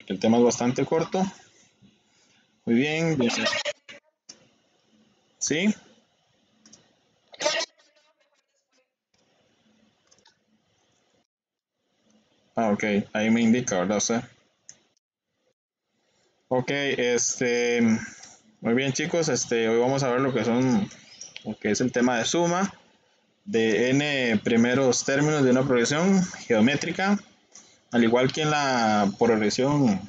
El tema es bastante corto. Muy bien. ¿Sí? Ah, ok. Ahí me indica, ¿verdad? Usted. Ok, muy bien chicos, hoy vamos a ver lo que es el tema de suma de n primeros términos de una progresión geométrica, al igual que en la progresión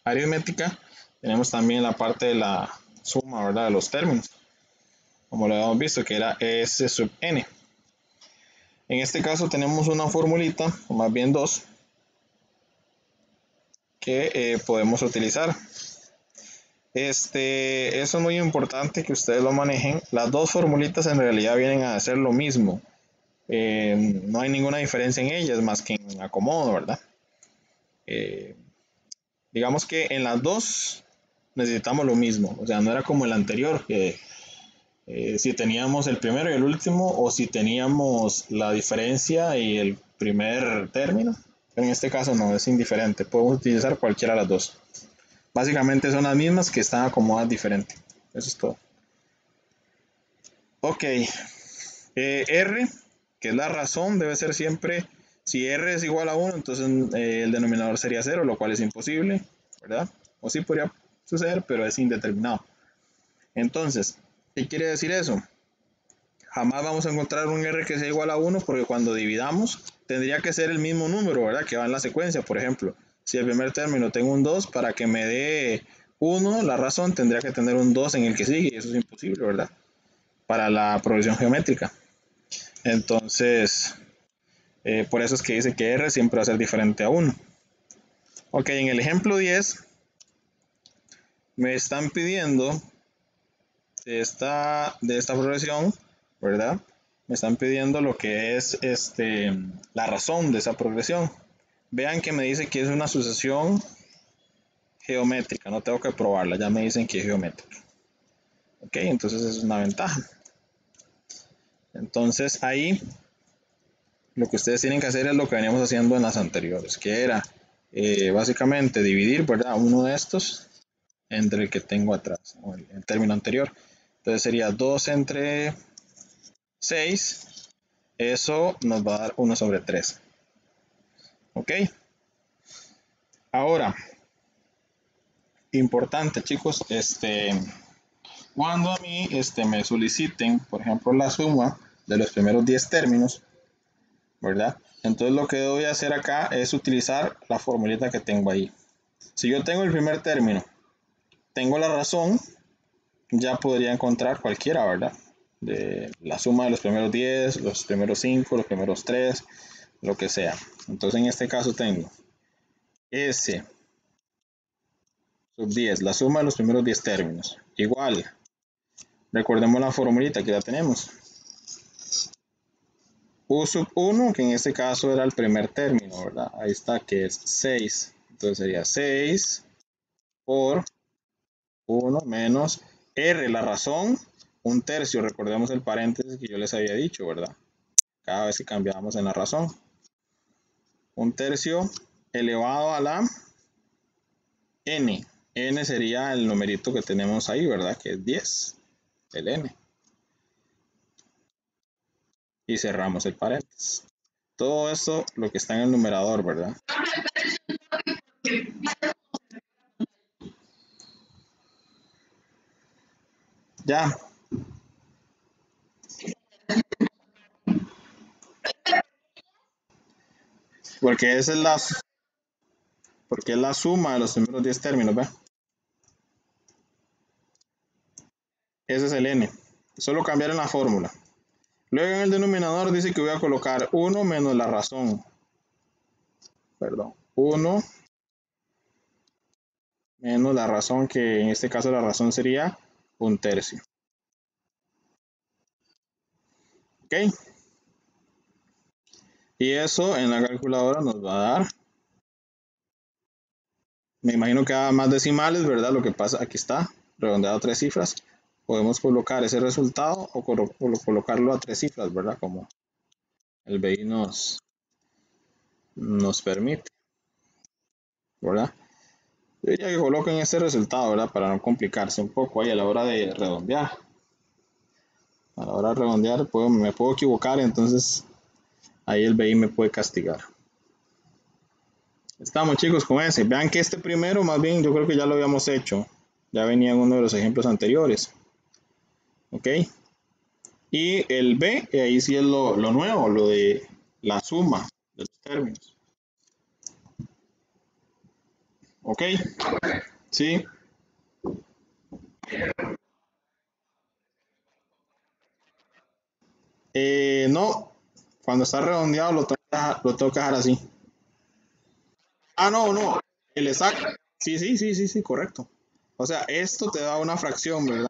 aritmética, tenemos también la parte de la suma, ¿verdad? De los términos, como lo habíamos visto, que era s sub n. En este caso tenemos una formulita, o más bien dos, que podemos utilizar. Eso es muy importante que ustedes lo manejen. Las dos formulitas en realidad vienen a hacer lo mismo. No hay ninguna diferencia en ellas más que en acomodo, ¿verdad? Eh, digamos que en las dos necesitamos lo mismo. O sea, no era como el anterior, que si teníamos el primero y el último, o si teníamos la diferencia y el primer término. En este caso no, es indiferente. Podemos utilizar cualquiera de las dos. Básicamente son las mismas que están acomodadas diferente. Eso es todo. Ok, R, que es la razón, debe ser siempre, si R es igual a 1, entonces el denominador sería 0, lo cual es imposible, ¿verdad? O sí podría suceder, pero es indeterminado. Entonces, ¿qué quiere decir eso? Jamás vamos a encontrar un R que sea igual a 1 porque cuando dividamos tendría que ser el mismo número, ¿verdad? Que va en la secuencia, por ejemplo. Si el primer término tengo un 2, para que me dé 1, la razón tendría que tener un 2 en el que sigue, y eso es imposible, ¿verdad? Para la progresión geométrica. Entonces, por eso es que dice que R siempre va a ser diferente a 1. Ok, en el ejemplo 10 me están pidiendo de esta progresión, ¿verdad? Me están pidiendo lo que es la razón de esa progresión. Vean que me dice que es una sucesión geométrica, no tengo que probarla, ya me dicen que es geométrica. Ok, entonces es una ventaja. Entonces ahí lo que ustedes tienen que hacer es lo que veníamos haciendo en las anteriores, que era básicamente dividir, ¿verdad? Uno de estos entre el que tengo atrás, o el término anterior. Entonces sería 2 entre 6, eso nos va a dar 1 sobre 3. ¿Ok? Ahora, importante chicos, cuando a mí me soliciten, por ejemplo, la suma de los primeros 10 términos, ¿verdad? Entonces lo que voy a hacer acá es utilizar la formulita que tengo ahí. Si yo tengo el primer término, tengo la razón, ya podría encontrar cualquiera, ¿verdad? De la suma de los primeros 10, los primeros 5, los primeros 3, lo que sea. Entonces en este caso tengo S sub 10, la suma de los primeros 10 términos. Igual, recordemos la formulita que ya tenemos. U sub 1, que en este caso era el primer término, ¿verdad? Ahí está, que es 6. Entonces sería 6 por 1 menos R, la razón, un tercio. Recordemos el paréntesis que yo les había dicho, ¿verdad? Cada vez que cambiábamos en la razón. Un tercio elevado a la n. N sería el numerito que tenemos ahí, ¿verdad? Que es 10, el n. Y cerramos el paréntesis. Todo esto lo que está en el numerador, ¿verdad? Ya, porque esa es porque es la suma de los primeros 10 términos, ¿ve? Ese es el n. Solo cambiar en la fórmula. Luego en el denominador dice que voy a colocar 1 menos la razón. Perdón. 1 menos la razón, que en este caso la razón sería un tercio. ¿Ok? Y eso en la calculadora nos va a dar, me imagino que da más decimales, ¿verdad? Lo que pasa, aquí está, redondeado a 3 cifras. Podemos colocar ese resultado o colocarlo a 3 cifras, ¿verdad? Como el BI nos permite. ¿verdad? Yo diría que coloquen este resultado, ¿verdad? Para no complicarse un poco ahí a la hora de redondear. A la hora de redondear me puedo equivocar, entonces ahí el BI me puede castigar. Estamos, chicos, con ese. Vean que este primero, más bien, yo creo que ya lo habíamos hecho. Ya venía en uno de los ejemplos anteriores. ¿Ok? Y el B, ahí sí es lo nuevo, lo de la suma de los términos. ¿Ok? Sí. No, cuando está redondeado lo tengo que dejar así. Ah, no, no. El exacto. Sí, sí, sí, sí, sí, correcto. O sea, esto te da una fracción, ¿verdad?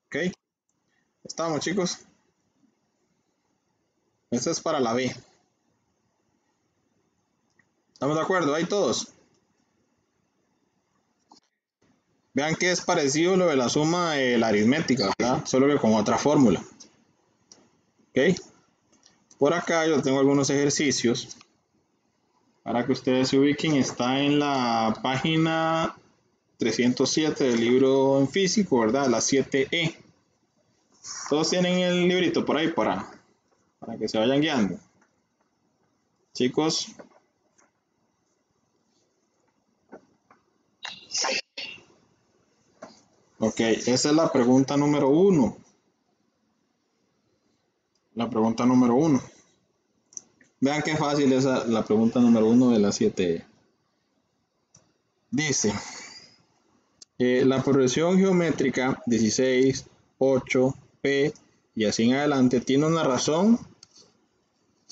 Ok. Estamos, chicos. Esto es para la B. ¿Estamos de acuerdo? Ahí todos. Vean que es parecido lo de la suma la aritmética, ¿verdad? Solo que con otra fórmula. ¿Ok? Por acá yo tengo algunos ejercicios para que ustedes se ubiquen. Está en la página 307 del libro en físico, ¿verdad? La 7E. Todos tienen el librito por ahí para que se vayan guiando. Chicos, ok, esa es la pregunta número 1. La pregunta número 1. Vean qué fácil es la pregunta número 1 de la 7E. Dice, la progresión geométrica 16, 8, P y así en adelante tiene una razón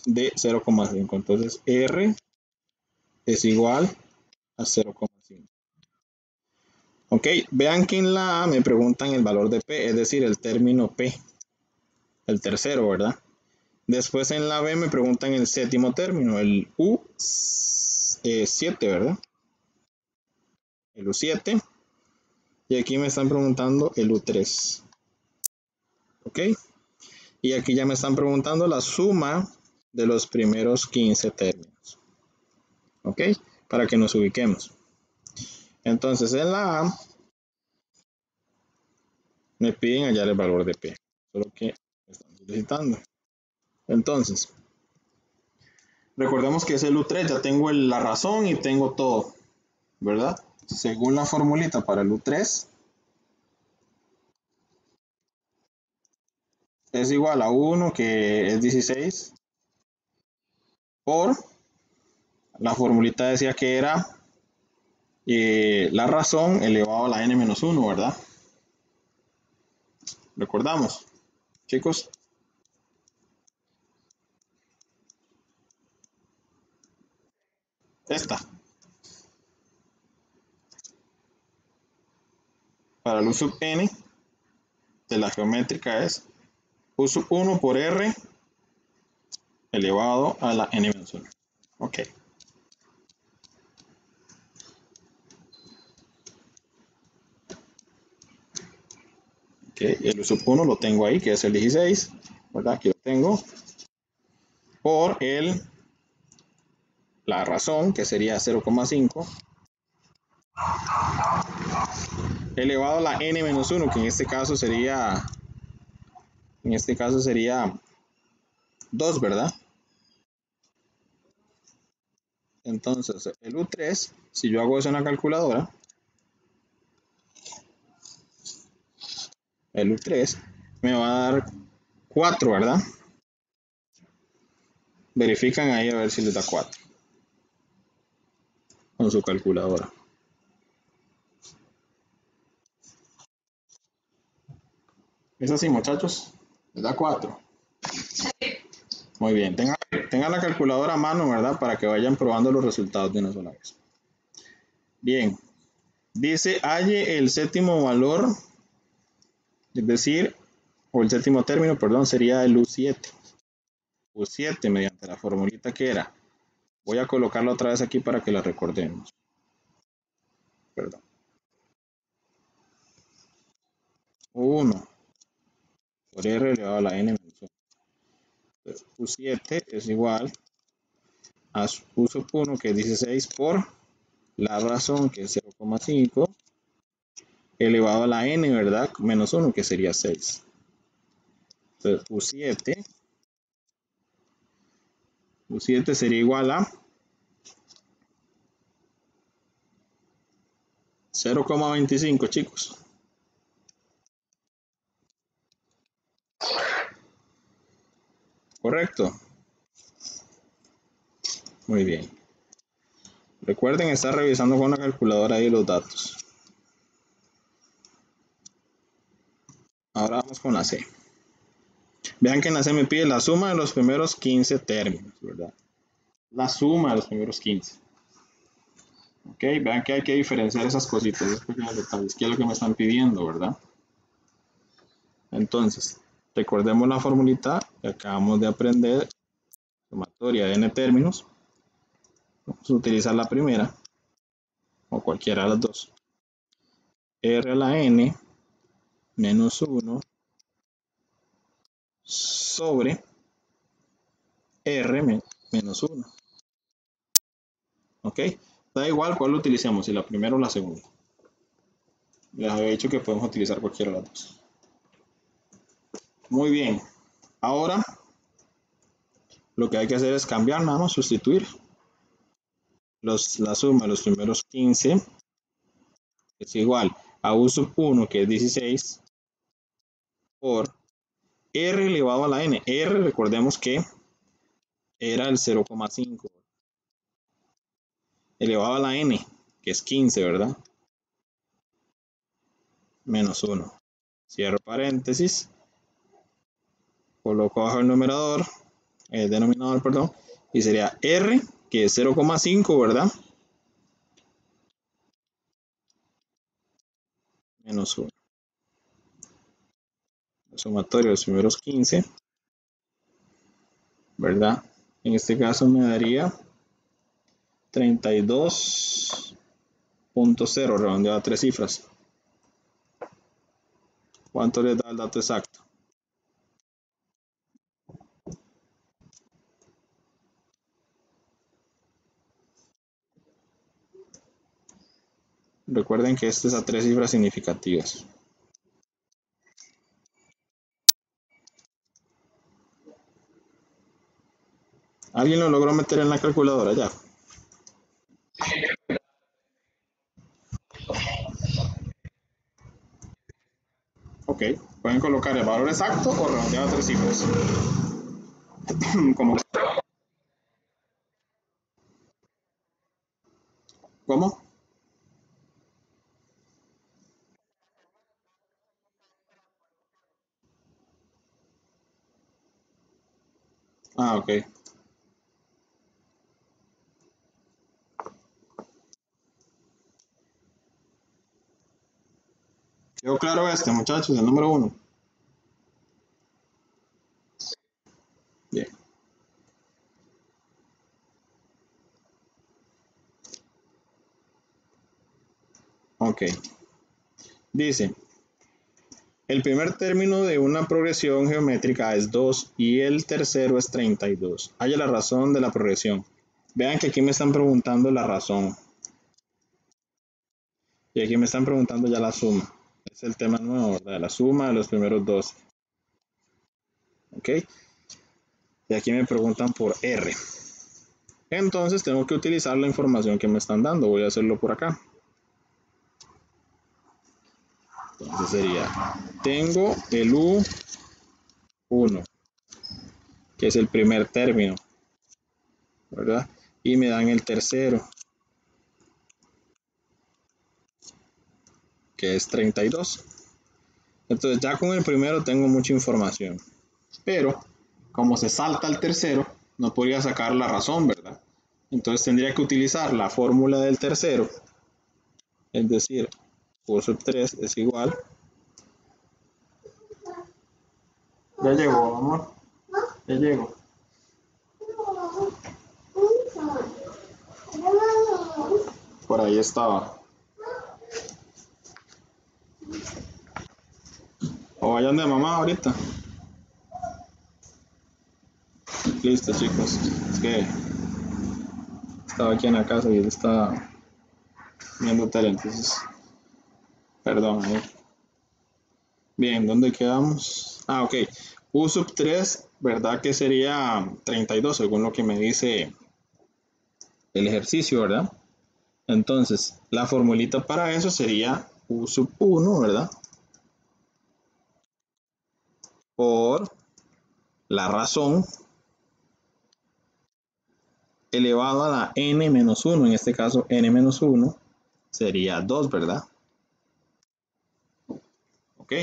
de 0,5. Entonces R es igual a 0,5. Ok, vean que en la A me preguntan el valor de P, es decir, el término P, el tercero, ¿verdad? Después en la B me preguntan el séptimo término, el U7, ¿verdad? El U7. Y aquí me están preguntando el U3. ¿Ok? Y aquí ya me están preguntando la suma de los primeros 15 términos. ¿Ok? Para que nos ubiquemos. Entonces en la A me piden hallar el valor de P. Solo que están solicitando. Entonces, recordemos que es el U3, ya tengo la razón y tengo todo, ¿verdad? Según la formulita para el U3, es igual a 1, que es 16, por la formulita decía que era la razón elevado a la n-1, ¿verdad? Recordamos, chicos. Esta, para el U sub n de la geométrica es U sub 1 por R elevado a la n-1. Ok. Ok, el U sub 1 lo tengo ahí, que es el 16, ¿verdad? Aquí lo tengo. Por la razón, que sería 0,5, elevado a la n-1, que en este caso sería 2, ¿verdad? Entonces, el U3, si yo hago eso en la calculadora, el U3 me va a dar 4, ¿verdad? Verifican ahí a ver si les da 4 con su calculadora. Es así, muchachos. Les da 4. Muy bien. Tengan la calculadora a mano, ¿verdad? Para que vayan probando los resultados de una sola vez. Bien. Dice, halle el séptimo valor, es decir, o el séptimo término, perdón, sería el U7. U7 mediante la formulita que era. Voy a colocarlo otra vez aquí para que la recordemos. perdón. 1 por R elevado a la n menos 1. Entonces, U7 es igual a U sub 1, que es 16, por la razón, que es 0,5, elevado a la n, ¿verdad? Menos 1, que sería 6. Entonces, U7 sería igual a 0,25, chicos. ¿Correcto? Muy bien. Recuerden estar revisando con la calculadora ahí los datos. Ahora vamos con la C. Vean que en la C me pide la suma de los primeros 15 términos, ¿verdad? La suma de los primeros 15. Ok, vean que hay que diferenciar esas cositas, esos pequeños detalles. ¿Qué es lo que me están pidiendo, verdad? Entonces, recordemos la formulita que acabamos de aprender, sumatoria de n términos. Vamos a utilizar la primera, o cualquiera de las dos. R a la n menos 1 sobre R menos 1. ¿Ok? Da igual cuál lo utilicemos, si la primera o la segunda. Les había dicho que podemos utilizar cualquiera de las dos. Muy bien. Ahora, lo que hay que hacer es cambiar, nada más sustituir. La suma de los primeros 15 es igual a U sub 1, que es 16, por R elevado a la n. R, recordemos que era el 0,5 elevado a la n, que es 15, ¿verdad? Menos 1. Cierro paréntesis. Coloco bajo el numerador, el denominador, perdón, y sería R, que es 0,5, ¿verdad? Menos 1. El sumatorio de los primeros 15, ¿verdad? En este caso me daría 32.0, redondeado a 3 cifras. ¿Cuánto les da el dato exacto? Recuerden que este es a 3 cifras significativas. ¿Alguien lo logró meter en la calculadora ya? Ok, pueden colocar el valor exacto o redondeado a 3 cifras. ¿Cómo? Ah, ok. ¿Quedó claro este, muchachos? El número 1. Bien. Ok. Dice, el primer término de una progresión geométrica es 2 y el tercero es 32. Haya la razón de la progresión. Vean que aquí me están preguntando la razón. Y aquí me están preguntando ya la suma. Es el tema nuevo, ¿verdad? La suma de los primeros dos. ¿Ok? Y aquí me preguntan por R. Entonces tengo que utilizar la información que me están dando. Voy a hacerlo por acá. Entonces sería, tengo el U1, que es el primer término, ¿verdad? Y me dan el tercero, que es 32. Entonces ya con el primero tengo mucha información. Pero, como se salta al tercero, no podría sacar la razón, ¿verdad? Entonces tendría que utilizar la fórmula del tercero. Es decir, U sub 3 es igual. Ya llegó, amor. Ya llego. Por ahí estaba. O vayan de mamá ahorita. Listo, chicos. Es que estaba aquí en la casa y él estaba viendo tele, entonces, perdón. Bien, ¿dónde quedamos? Ah, ok. U sub 3, ¿verdad que sería 32 según lo que me dice el ejercicio, ¿verdad? Entonces, la formulita para eso sería U sub 1, ¿verdad? Por la razón elevado a la n menos 1, en este caso n menos 1 sería 2, ¿verdad? Ok.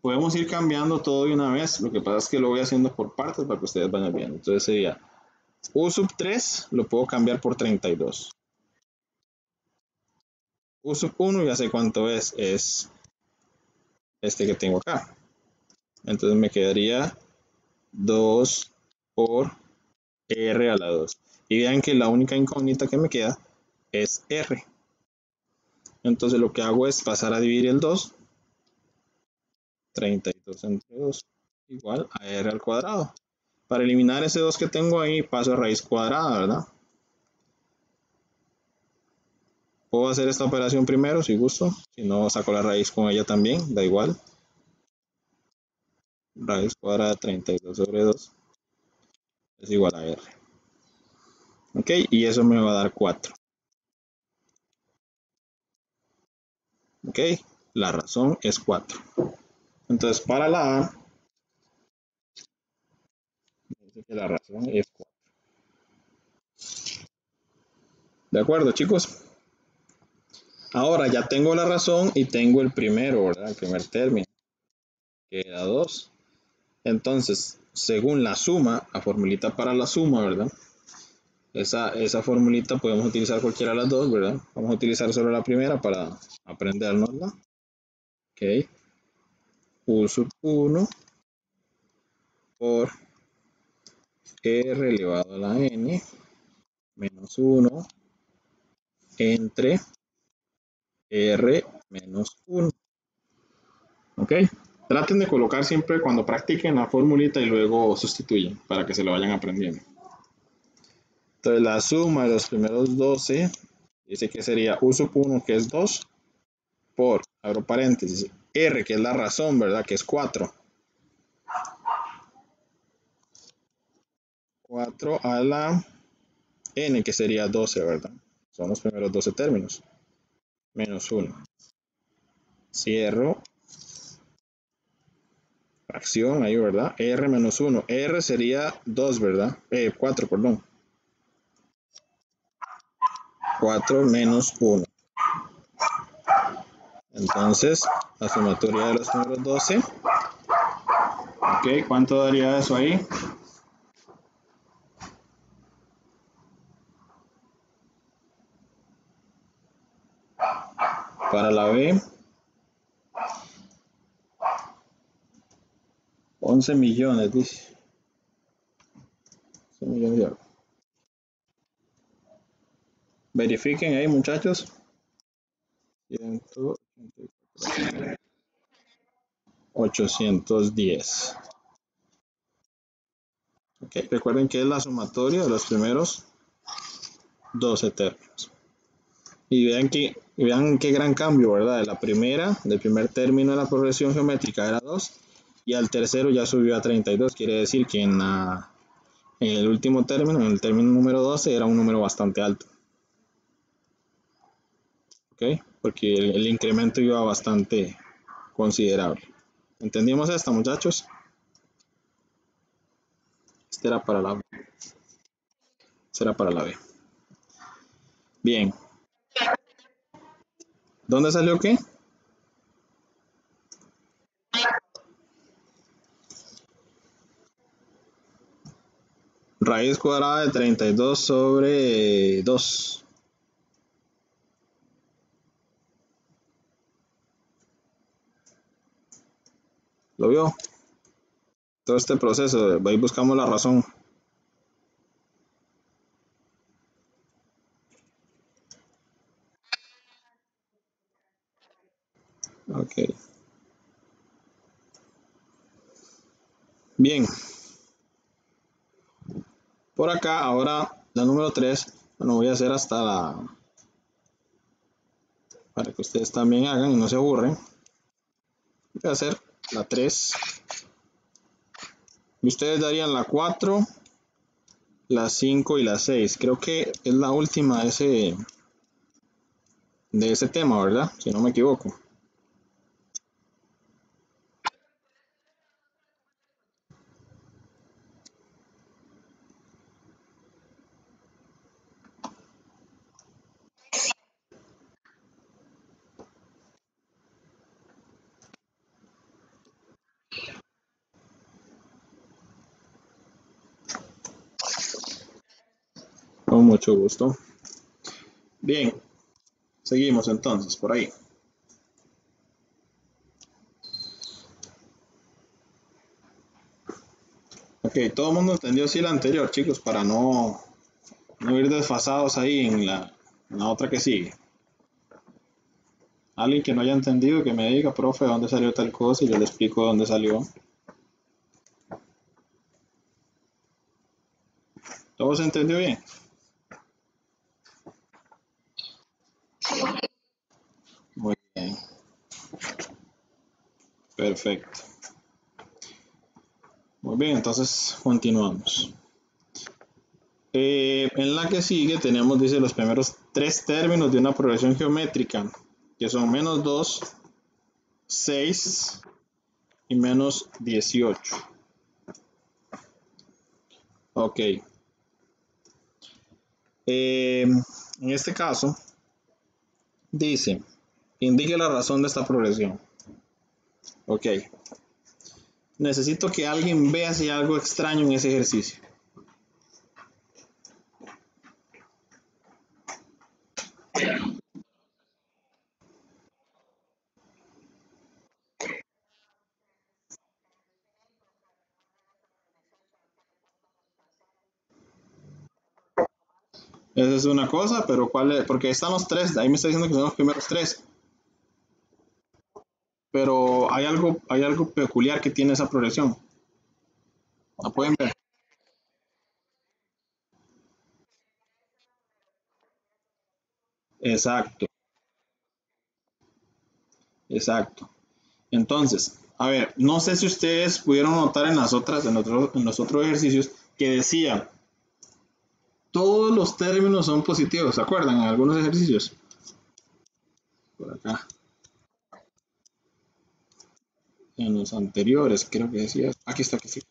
Podemos ir cambiando todo de una vez, lo que pasa es que lo voy haciendo por partes para que ustedes vayan viendo. Entonces sería U sub 3 lo puedo cambiar por 32. U sub 1 ya sé cuánto es este que tengo acá. Entonces me quedaría 2 por R a la 2. Y vean que la única incógnita que me queda es R. Entonces lo que hago es pasar a dividir el 2, 32 entre 2, igual a R al cuadrado. Para eliminar ese 2 que tengo ahí, paso a raíz cuadrada, ¿verdad? Puedo hacer esta operación primero si gusto, si no saco la raíz con ella también, da igual. Raíz cuadrada de 32 sobre 2 es igual a R. Ok, y eso me va a dar 4. Ok, la razón es 4. Entonces para la A, dice que la razón es 4. ¿De acuerdo, chicos? Ahora ya tengo la razón y tengo el primero, ¿verdad? El primer término, que da 2. Entonces, según la suma, la formulita para la suma, ¿verdad? Esa formulita podemos utilizar cualquiera de las dos, ¿verdad? Vamos a utilizar solo la primera para aprendérnosla. Ok. U sub 1 por R elevado a la N menos 1 entre R menos 1. ¿Ok? Traten de colocar siempre cuando practiquen la formulita y luego sustituyen para que se lo vayan aprendiendo. Entonces la suma de los primeros 12 dice que sería U sub 1 que es 2 por, abro paréntesis, R que es la razón, ¿verdad? Que es 4. 4 a la N que sería 12, ¿verdad? Son los primeros 12 términos. Menos 1. Cierro fracción ahí, ¿verdad? R menos 1. R sería 2, ¿verdad? 4, perdón. 4 menos 1. Entonces, la sumatoria de los primeros 12. Ok, ¿cuánto daría eso ahí? Para la B, 11 millones, dice. 11 millones de euros. Verifiquen ahí, muchachos. 810. Okay. Recuerden que es la sumatoria de los primeros 12 términos. Y vean qué gran cambio, ¿verdad? De la primera, del primer término de la progresión geométrica era 2 y al tercero ya subió a 32. Quiere decir que en el último término, en el término número 12, era un número bastante alto. ¿Ok? Porque el incremento iba bastante considerable. ¿Entendimos esto, muchachos? Este era para la B. Será para la B. Bien. ¿Dónde salió qué? Raíz cuadrada de 32 sobre 2. ¿Lo vio? Todo este proceso, ahí buscamos la razón. Ok. Bien, por acá ahora la número 3, bueno, voy a hacer hasta la, para que ustedes también hagan y no se aburren. Voy a hacer la 3. Y ustedes darían la 4, la 5 y la 6. Creo que es la última de ese tema, ¿verdad? Si no me equivoco. Con mucho gusto. Bien, seguimos entonces por ahí. Ok, todo el mundo entendió sí la anterior, chicos, para no ir desfasados ahí en la otra que sigue. Alguien que no haya entendido, que me diga, profe, ¿dónde salió tal cosa? Y yo le explico dónde salió. ¿Todo se entendió bien? Muy bien, perfecto. Muy bien, entonces continuamos. En la que sigue tenemos, dice, los primeros 3 términos de una progresión geométrica, que son -2, 6 y -18. Ok. En este caso, dice, indique la razón de esta progresión. Ok. Necesito que alguien vea si hay algo extraño en ese ejercicio. Esa es una cosa, pero ¿cuál es? Porque están los 3, ahí me está diciendo que son los primeros 3. Pero hay algo peculiar que tiene esa progresión. ¿La pueden ver? Exacto, exacto. Entonces, a ver, no sé si ustedes pudieron notar en los otros ejercicios que decía, todos los términos son positivos, ¿se acuerdan? En algunos ejercicios. Por acá. En los anteriores, creo que decía. Aquí está, aquí sí.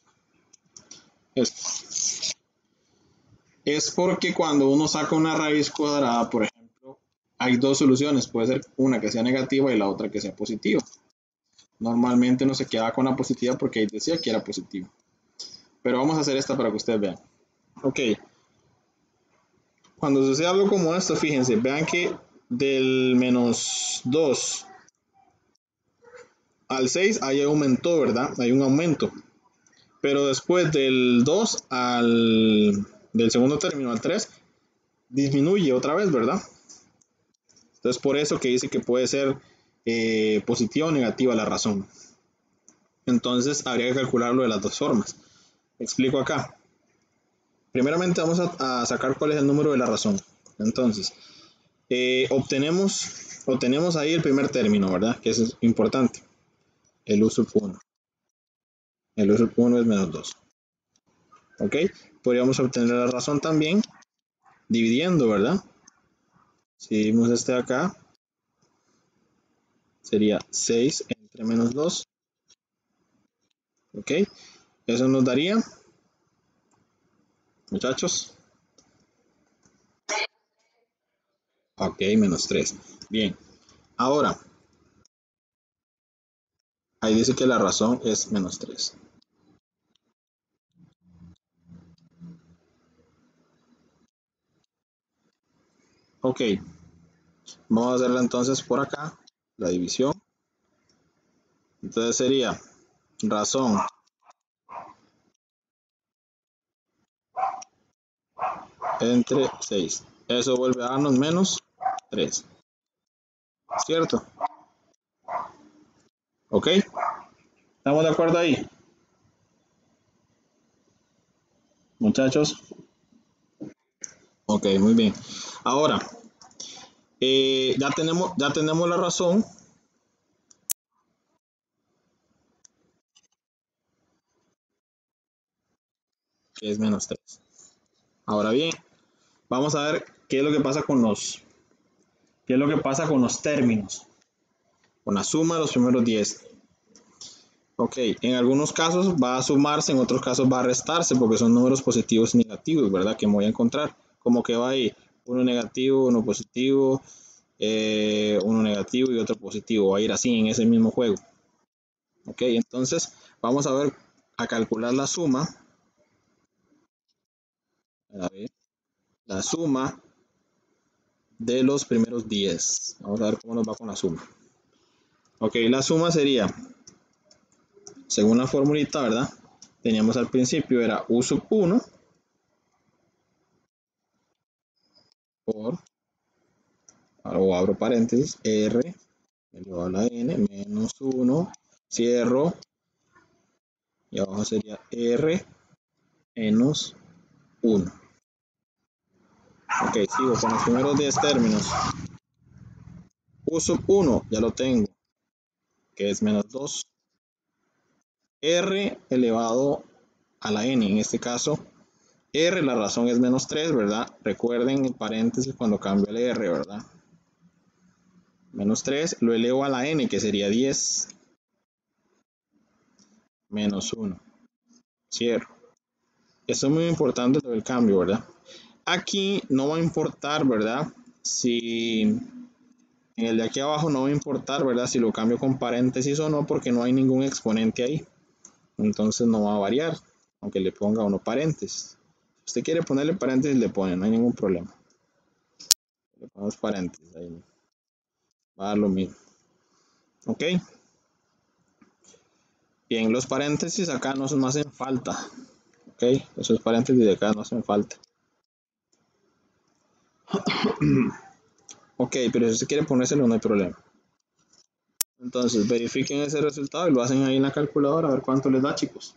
Es porque cuando uno saca una raíz cuadrada, por ejemplo, hay dos soluciones. Puede ser una que sea negativa y la otra que sea positiva. Normalmente uno se queda con la positiva porque ahí decía que era positivo. Pero vamos a hacer esta para que ustedes vean. Ok, cuando sucede algo como esto, fíjense, vean que del -2 al 6 ahí aumentó, ¿verdad? Hay un aumento. Pero después del 2 del segundo término al 3 disminuye otra vez, ¿verdad? Entonces por eso que dice que puede ser positiva o negativa la razón. Entonces habría que calcularlo de las dos formas. Explico acá. Primeramente vamos a sacar cuál es el número de la razón. Entonces, obtenemos ahí el primer término, ¿verdad? Que eso es importante. El U sub 1. El U sub 1 es -2. ¿Ok? Podríamos obtener la razón también dividiendo, ¿verdad? Si dividimos este de acá, sería 6 entre -2. ¿Ok? Eso nos daría, muchachos, ok, -3. Bien. Ahora, ahí dice que la razón es -3. Ok, vamos a hacerla entonces por acá, la división. Entonces sería razón entre 6. Eso vuelve a darnos -3. ¿Cierto? ¿Ok? ¿Estamos de acuerdo ahí? muchachos. Ok, muy bien. Ahora, ya tenemos la razón, que es menos 3. Ahora bien, vamos a ver qué es lo que pasa con qué es lo que pasa con los términos, con la suma de los primeros 10. Ok, en algunos casos va a sumarse, en otros casos va a restarse, porque son números positivos y negativos, ¿verdad? Que me voy a encontrar. Como que va ahí, uno negativo, uno positivo, uno negativo y otro positivo. Va a ir así en ese mismo juego. Ok, entonces vamos a ver, a calcular la suma. A ver, la suma de los primeros 10. Vamos a ver cómo nos va con la suma. Ok, la suma sería, según la formulita, ¿verdad? Teníamos al principio, era u sub 1 por, o abro paréntesis, r elevado a la n menos 1, cierro, y abajo sería r menos 1. Ok, sigo con los primeros 10 términos. U sub 1 ya lo tengo, que es menos 2. R elevado a la n, en este caso, R, la razón es menos 3, ¿verdad? Recuerden el paréntesis cuando cambio el R, ¿verdad? Menos 3, lo elevo a la n, que sería 10, menos 1. Cierro. Esto es muy importante lo del cambio, ¿verdad? Aquí no va a importar, ¿verdad? Si en el de aquí abajo no va a importar, ¿verdad? Si lo cambio con paréntesis o no, porque no hay ningún exponente ahí. Entonces no va a variar, aunque le ponga uno paréntesis. Si usted quiere ponerle paréntesis, le pone, no hay ningún problema. Le ponemos paréntesis, ahí va a dar lo mismo. ¿Ok? Bien, los paréntesis acá no hacen falta. ¿Ok? Esos paréntesis de acá no hacen falta. Ok, pero si usted quiere ponérselo, no hay problema. Entonces, verifiquen ese resultado y lo hacen ahí en la calculadora a ver cuánto les da, chicos.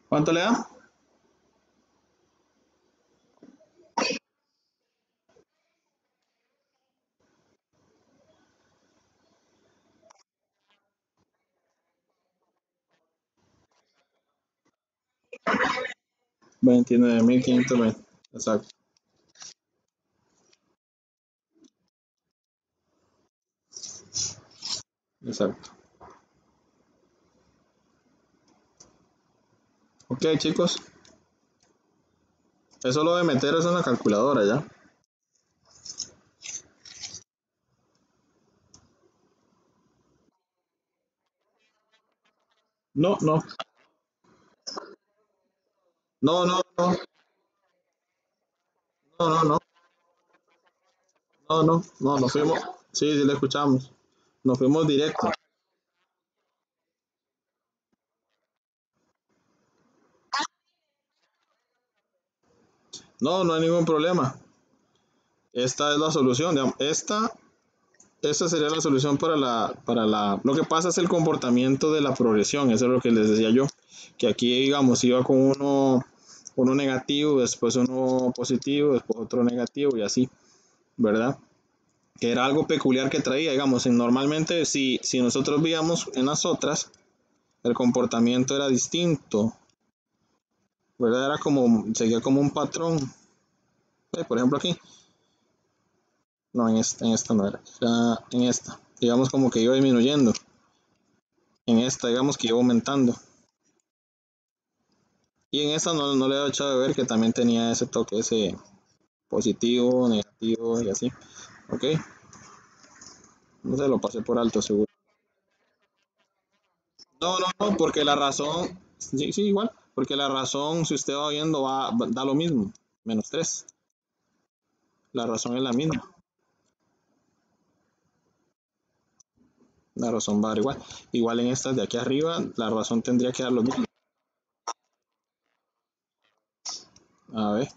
¿Cuánto le da? 29.520. Exacto, exacto. Ok, chicos. Eso lo de meter es en la calculadora ya. No, no, no, no, no, no, no, no, no, no, no, nos fuimos. Sí, sí, le escuchamos. Nos fuimos directo. No, no hay ningún problema. Esta es la solución. Digamos, esta sería la solución Lo que pasa es el comportamiento de la progresión. Eso es lo que les decía yo. Que aquí, digamos, iba con uno negativo, después uno positivo, después otro negativo y así, ¿verdad? Que era algo peculiar que traía, digamos, normalmente si nosotros veíamos en las otras, el comportamiento era distinto, ¿verdad? Seguía como un patrón. Por ejemplo aquí, no, en esta no era en esta. Digamos como que iba disminuyendo. En esta, digamos que iba aumentando. Y en esta no le he echado de ver que también tenía ese toque, ese positivo, negativo y así. ¿Ok? No se lo pasé por alto, seguro. No, no, no, porque la razón, sí, sí, igual, porque la razón, si usted va viendo, da lo mismo, menos 3. La razón es la misma. La razón va a dar igual. Igual en estas de aquí arriba, la razón tendría que dar lo mismo. A ver.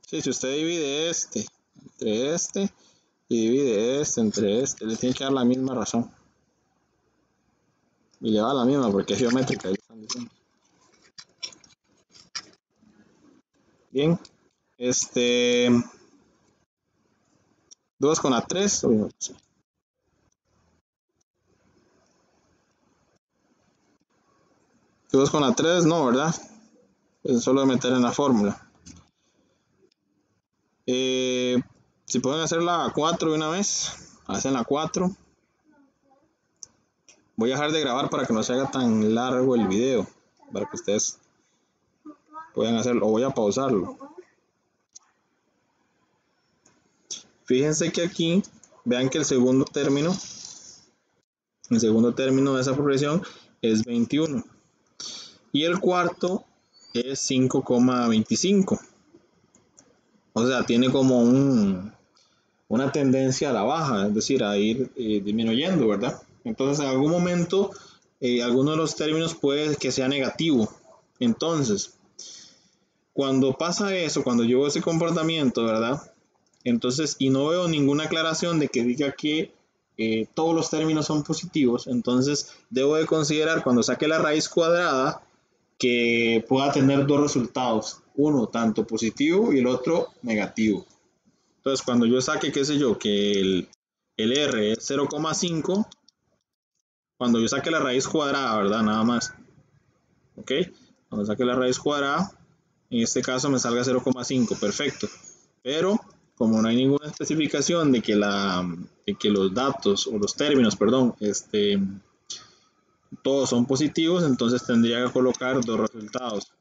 Sí, si usted divide este entre este y divide este entre este, le tiene que dar la misma razón. Y le da la misma porque es geométrica. Bien. 2 con la 3. 2 con la 3, no, ¿verdad? Es solo meter en la fórmula. Si pueden hacer la 4 de una vez, hacen la 4. Voy a dejar de grabar para que no se haga tan largo el video, para que ustedes puedan hacerlo, o voy a pausarlo. Fíjense que aquí, vean que el segundo término de esa progresión es 21 y el cuarto es 5,25. O sea, tiene como una tendencia a la baja, es decir, a ir disminuyendo, ¿verdad? Entonces, en algún momento, alguno de los términos puede que sea negativo. Entonces, cuando pasa eso, cuando yo veo ese comportamiento, ¿verdad? Entonces, y no veo ninguna aclaración de que diga que todos los términos son positivos, entonces debo de considerar cuando saque la raíz cuadrada que pueda tener dos resultados, uno tanto positivo y el otro negativo. Entonces, cuando yo saque, qué sé yo, que el R es 0,5, cuando yo saque la raíz cuadrada, ¿verdad? Nada más. ¿Ok? Cuando saque la raíz cuadrada, en este caso me salga 0,5, perfecto. Pero, como no hay ninguna especificación de que los datos, o los términos, perdón, todos son positivos, entonces tendría que colocar dos resultados.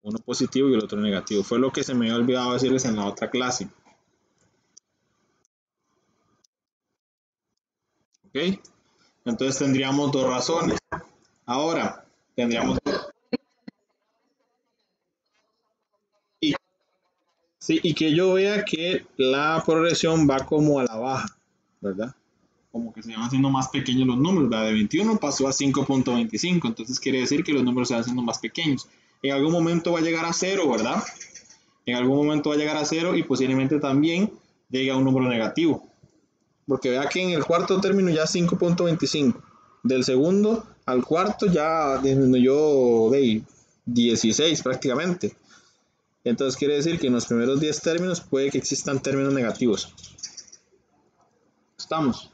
Uno positivo y el otro negativo. Fue lo que se me había olvidado decirles en la otra clase. ¿Ok? Entonces tendríamos dos razones. Ahora, tendríamos... Y, sí, y que yo vea que la progresión va como a la baja, ¿verdad? Como que se van haciendo más pequeños los números, ¿verdad? De 21 pasó a 5,25, entonces quiere decir que los números se van haciendo más pequeños. En algún momento va a llegar a 0, ¿verdad? En algún momento va a llegar a 0 y posiblemente también llegue a un número negativo. Porque vea que en el cuarto término ya 5,25. Del segundo al cuarto ya disminuyó de 16 prácticamente. Entonces quiere decir que en los primeros 10 términos puede que existan términos negativos. ¿Estamos?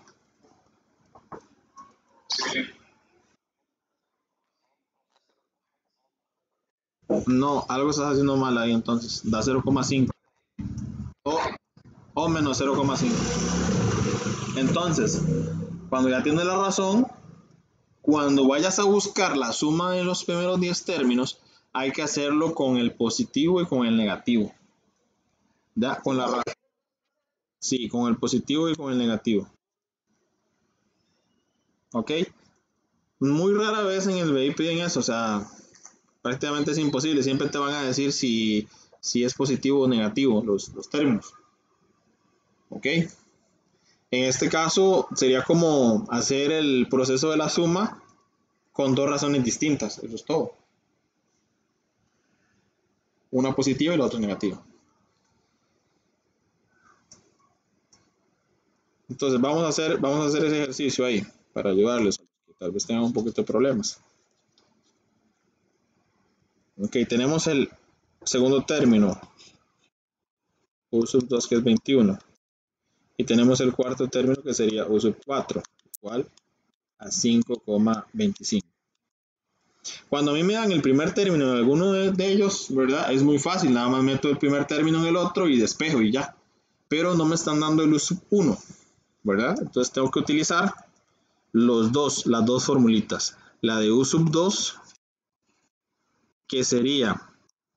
No, algo estás haciendo mal ahí entonces. Da 0,5 o, o menos 0,5. Entonces, cuando ya tienes la razón, cuando vayas a buscar la suma de los primeros 10 términos, hay que hacerlo con el positivo y con el negativo. ¿Ya? Con la Sí, con el positivo y con el negativo. ¿Ok? Muy rara vez en el BI piden eso, o sea, prácticamente es imposible. Siempre te van a decir si es positivo o negativo los términos. ¿Ok? En este caso sería como hacer el proceso de la suma con dos razones distintas. Eso es todo. Una positiva y la otra negativa. Entonces vamos a hacer ese ejercicio ahí para ayudarles, que tal vez tengan un poquito de problemas. Ok, tenemos el segundo término, U sub 2 que es 21. Y tenemos el cuarto término que sería U sub 4, igual a 5,25. Cuando a mí me dan el primer término en alguno de ellos, ¿verdad? Es muy fácil, nada más meto el primer término en el otro y despejo y ya. Pero no me están dando el U sub 1, ¿verdad? Entonces tengo que utilizar las dos formulitas. La de U sub 2, que sería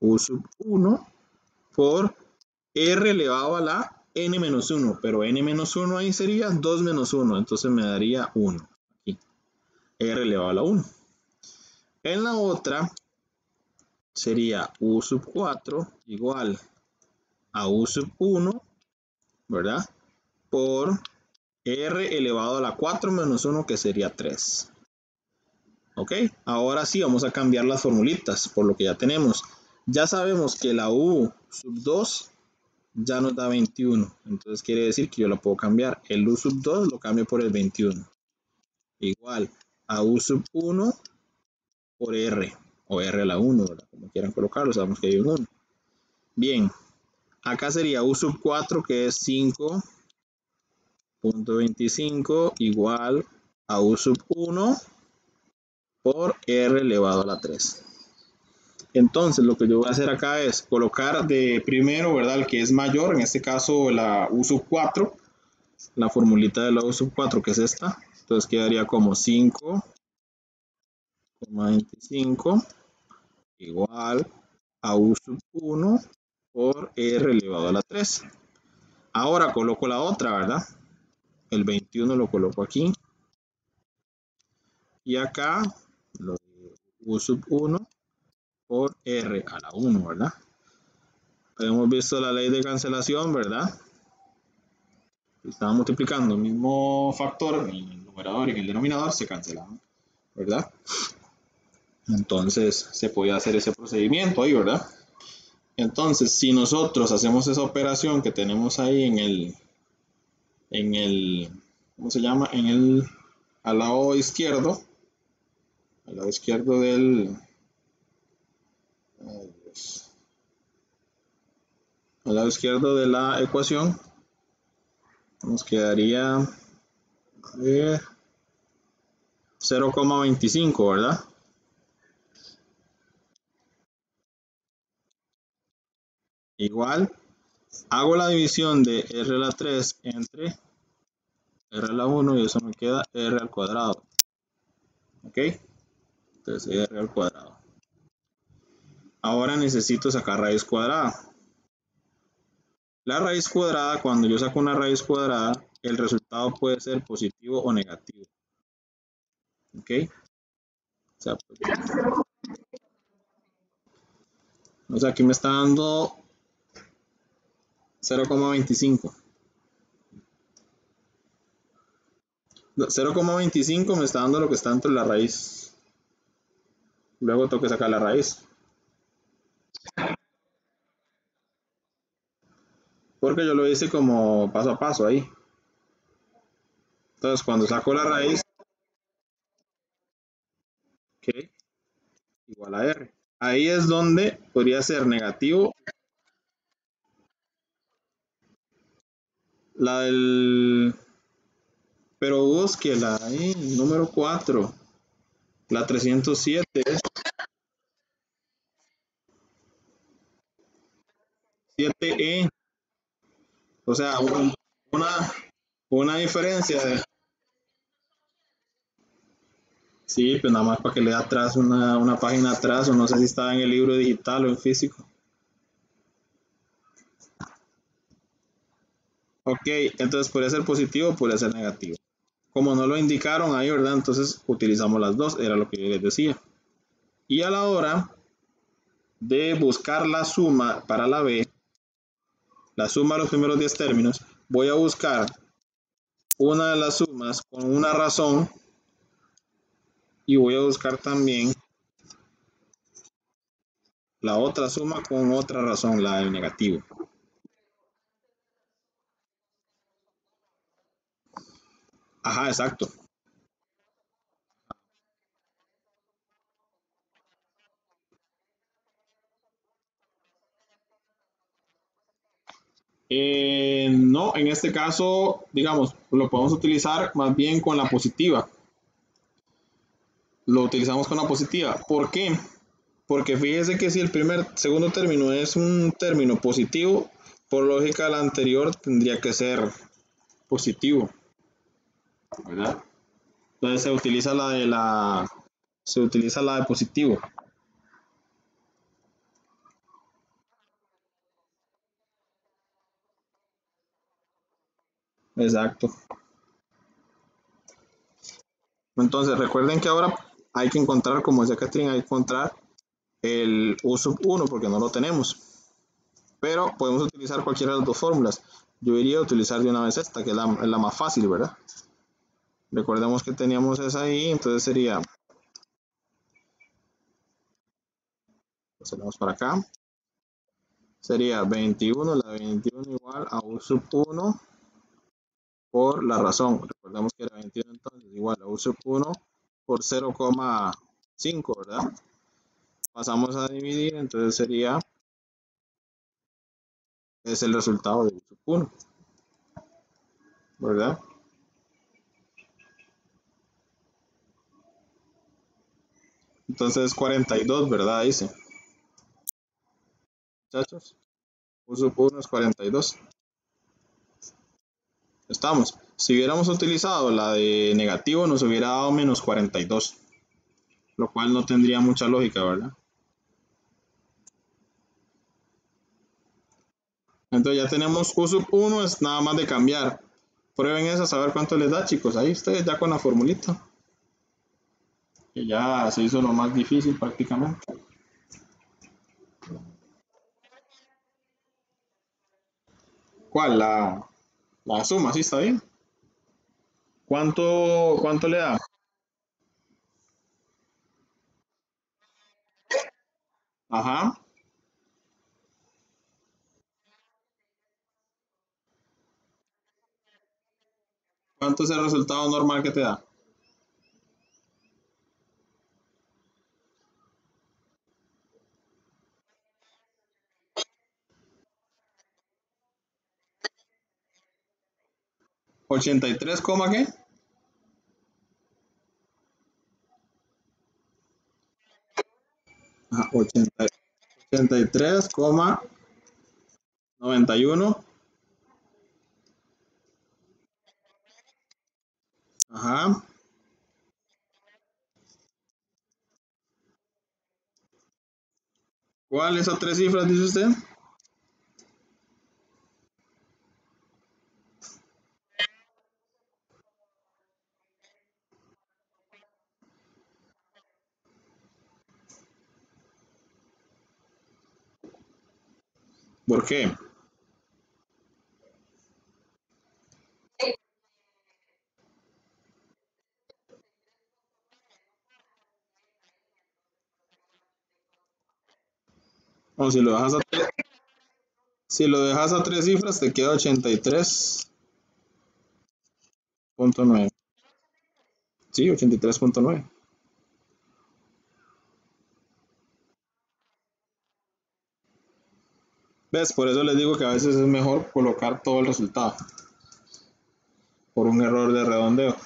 U sub 1 por R elevado a la n menos 1, pero n menos 1 ahí sería 2 menos 1, entonces me daría 1. Aquí, R elevado a la 1. En la otra sería U sub 4 igual a U sub 1, ¿verdad? Por R elevado a la 4 menos 1, que sería 3. Ok, ahora sí vamos a cambiar las formulitas por lo que ya tenemos. Ya sabemos que la U sub 2 ya nos da 21. Entonces quiere decir que yo la puedo cambiar. El U sub 2 lo cambio por el 21. Igual a U sub 1 por R. O R a la 1, ¿verdad? Como quieran colocarlo, sabemos que hay un 1. Bien, acá sería U sub 4, que es 5.25 igual a U sub 1 por R elevado a la 3. Entonces lo que yo voy a hacer acá es colocar de primero, ¿verdad? El que es mayor, en este caso la U sub 4, la formulita de la U sub 4, que es esta. Entonces quedaría como 5.25 igual a U sub 1 por R elevado a la 3. Ahora coloco la otra, ¿verdad? El 21 lo coloco aquí. Y acá lo de U sub 1 por R a la 1, ¿verdad? Hemos visto la ley de cancelación, ¿verdad? Estaba multiplicando el mismo factor en el numerador y en el denominador, se cancelaban, ¿verdad? Entonces se podía hacer ese procedimiento ahí, ¿verdad? Entonces, si nosotros hacemos esa operación que tenemos ahí ¿cómo se llama? Al lado izquierdo del, al lado izquierdo de la ecuación, nos quedaría 0,25, ¿verdad? Igual, hago la división de R a la 3 entre R a la 1 y eso me queda R al cuadrado. ¿Ok? Entonces R al cuadrado. Ahora necesito sacar raíz cuadrada. La raíz cuadrada, cuando yo saco una raíz cuadrada, el resultado puede ser positivo o negativo. ¿Ok? O sea, aquí me está dando 0,25. 0,25 me está dando lo que está entre la raíz. Luego tengo que sacar la raíz. Porque yo lo hice como paso a paso ahí. Entonces, cuando saco la raíz, ok, igual a R. Ahí es donde podría ser negativo. La del... Pero busque la ahí, número 4. La 307 es 7E. O sea, una diferencia de... Sí, pues nada más para que lea atrás una página atrás, o no sé si estaba en el libro digital o en físico. Ok, entonces puede ser positivo o puede ser negativo. Como no lo indicaron ahí, ¿verdad? Entonces utilizamos las dos, era lo que yo les decía. Y a la hora de buscar la suma para la B, la suma de los primeros 10 términos, voy a buscar una de las sumas con una razón y voy a buscar también la otra suma con otra razón, la del negativo. Ajá, exacto. No, en este caso, digamos, lo podemos utilizar más bien con la positiva. Lo utilizamos con la positiva. ¿Por qué? Porque fíjese que si el segundo término es un término positivo, por lógica el anterior tendría que ser positivo, ¿verdad? Entonces se utiliza la de positivo. Exacto. Entonces recuerden que ahora hay que encontrar, como decía Catherine, hay que encontrar el U sub 1 porque no lo tenemos. Pero podemos utilizar cualquiera de las dos fórmulas. Yo iría a utilizar de una vez esta, que es la más fácil, ¿verdad? Recordemos que teníamos esa ahí, entonces sería, pues tenemos para acá, sería 21, la 21 igual a u sub 1 por la razón. Recordemos que era 21 entonces igual a u sub 1 por 0,5, ¿verdad? Pasamos a dividir, entonces sería, es el resultado de u sub 1, ¿verdad? Entonces 42, ¿verdad? Dice, muchachos, u sub 1 es 42. Estamos. Si hubiéramos utilizado la de negativo, nos hubiera dado menos 42, lo cual no tendría mucha lógica, ¿verdad? Entonces ya tenemos u sub 1, es nada más de cambiar. Prueben eso, a ver cuánto les da, chicos. Ahí ustedes ya con la formulita. Que ya se hizo lo más difícil prácticamente. ¿Cuál? La suma, ¿sí está bien? ¿Cuánto le da? Ajá. ¿Cuánto es el resultado normal que te da? 83, ¿qué? Ajá, 83,91. Ajá. ¿Cuáles son tres cifras, dice usted? ¿Por qué? O si lo dejas a tres cifras, te queda 83,9. Sí, 83,9. ¿Ves? Por eso les digo que a veces es mejor colocar todo el resultado por un error de redondeo.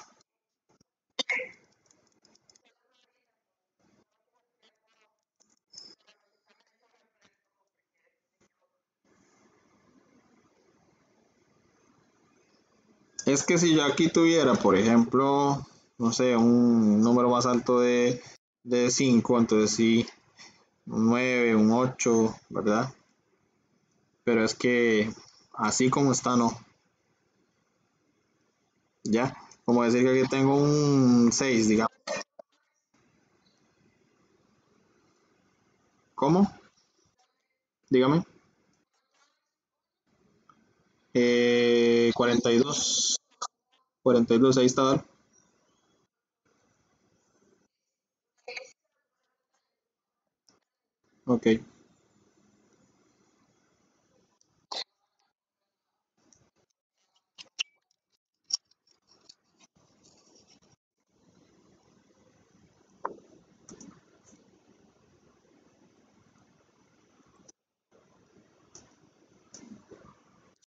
Es que si yo aquí tuviera, por ejemplo, no sé, un número más alto de 5, entonces sí, un 9, un 8, ¿verdad? Pero es que así como está, no. Ya, como decir que aquí tengo un 6, digamos. ¿Cómo? Dígame. 42. 42, ahí está. Ok.